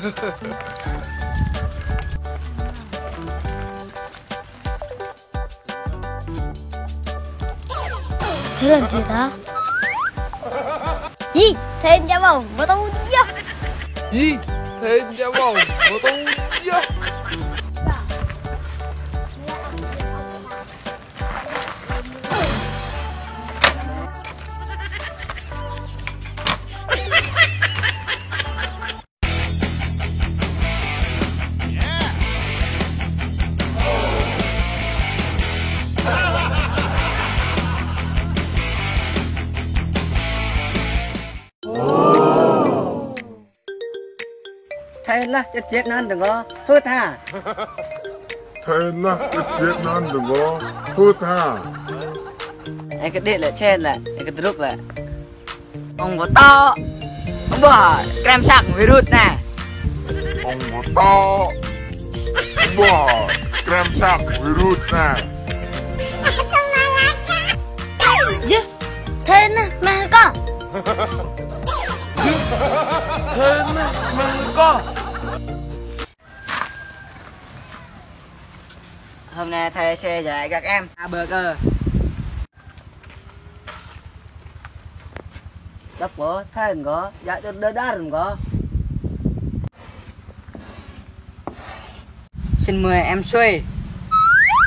Thế làm gì đó? Gì? Thêm cho bông mà tôi gió. Gì? Thêm cho bông mà tôi gió. Thế là chết nan đừng có hút ha. Thế là chết nan đừng có hút ha. Anh cái điện lại trên lại, anh cái rút lại. Ông có to, ông bỏ kem sạc virus nè. Ông có to, bỏ kem sạc virus nè. Chứ? Thế nè, mà có. Thêm mình có. Hôm nay thầy sẽ dạy các em burger. Đắp có, thầy đừng có, dạy cho đỡ đá đừng có. Xin mời em Suy.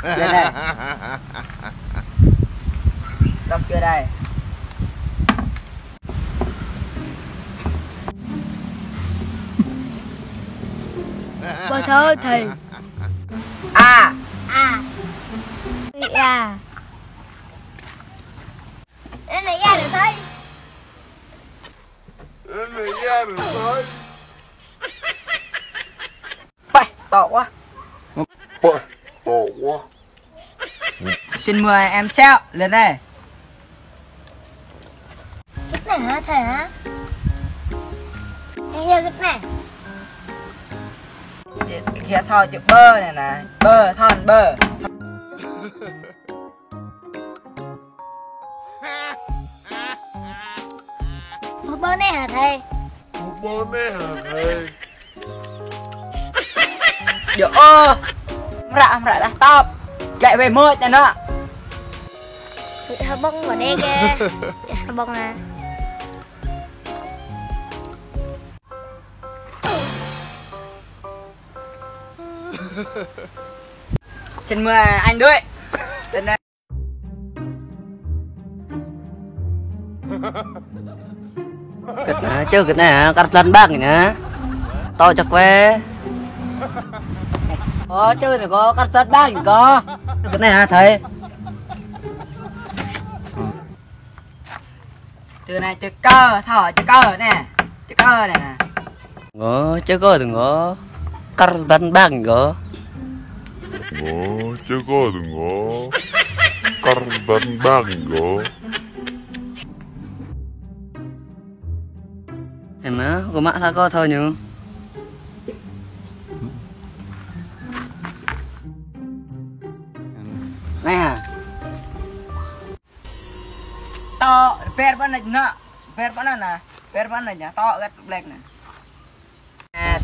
Đây đây. Đọc chưa đây. Bà thơ thầy. À. À. Đây này ra được thôi. Thế này ra được thôi. Bậy, to quá. Bậy, to quá. Xin mời em Sẹo lên đây. Cái này hả thầy hả? Em giờ cái này. Kia thò chữ bơ này nè. Bơ, thon bơ. Một bơ này hả thầy? Một bơ này hả thầy? Yo, rạ đã top. Chạy về mơ cho nó. Hơi bông vào đây kìa. Hơi bông à. Xin mời anh Đuổi. Lên đây. Kịch nè, chơi kịch nè, cắt lần bác nè. To chắc quê. Có chơi thì có cắt lần bác có. Kịch này hả thầy? Từ này chữ cơ, thỏ chữ cơ nè. Chữ cơ này nè. Ngó, chữ cơ đừng có. Cắt lần bác có. Ngó, chứ có đừng có. Kardan bang có. Em á, có mã ra có thôi nhỉ? Này hả? To, per vẫn này nè. Per vẫn này nè. Per vẫn này nhá, to gắt black nè.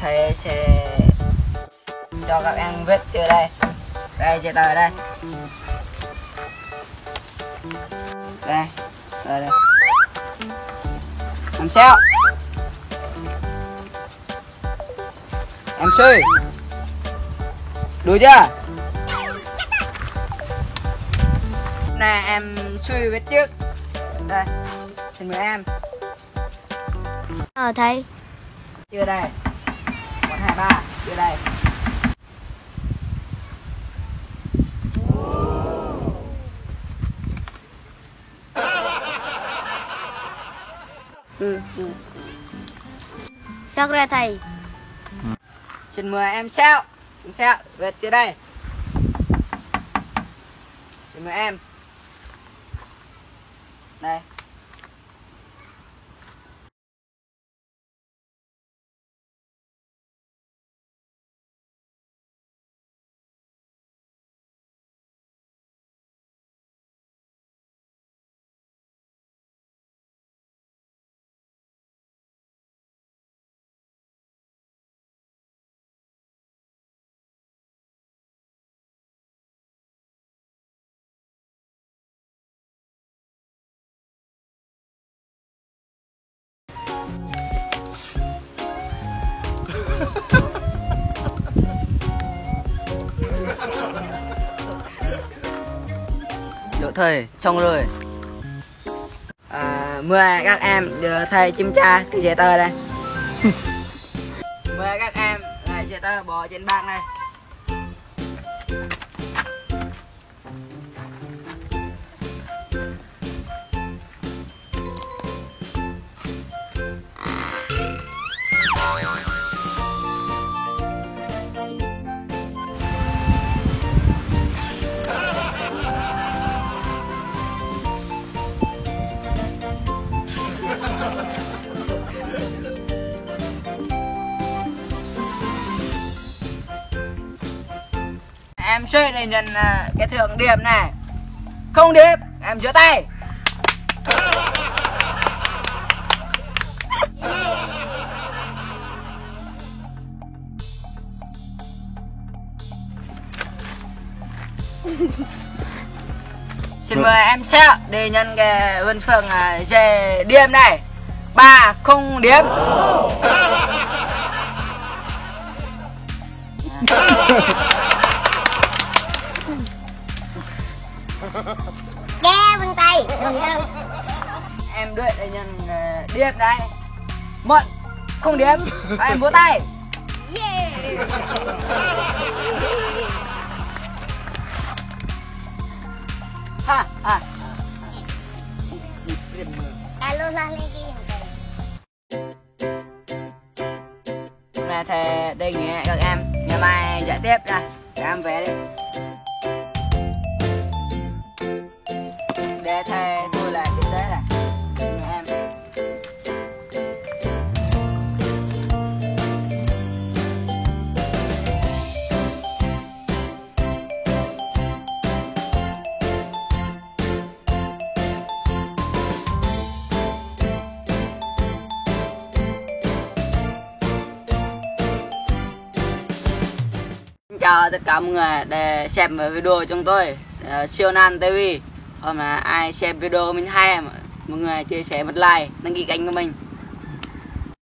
Thầy sẽ cho các em viết chữ đây. Đây, chữ tờ đây. Đây, rồi đây. Em Sẹo. Em Suy. Đủ chưa? Nè em Suy viết trước. Đây, xin mời em. Thầy. Chưa đây. 1, 2, 3, chưa đây. Sao ra thầy? Xin mời em Sẹo. Em Sẹo, viết chưa đây. Xin mời em. Đây. Được thầy, xong rồi. Mời các em đưa thầy kiểm tra cái giấy tờ đây. Mời các em giấy tờ bỏ trên bảng này. Em suy để nhận cái thưởng điểm này. Không điểm, em giơ tay. Xin mời em sẽ để nhận cái huân chương về điểm này. 3 không điểm. Ghê vân tay. Em đuổi để nhận điểm đây. 1 không điểm. Em vỗ tay. Yeah. Ha ha. Alo ra lên kia. Là thầy đề nghị các em ngày mai dạy tiếp ra. Các em về đi. Để thầy tôi lại tiếp tế này. Em. Chào tất cả mọi người để xem video của chúng tôi Siêu Nan TV. Hôm nay ai xem video của mình hay mọi người chia sẻ một like, đăng ký kênh của mình.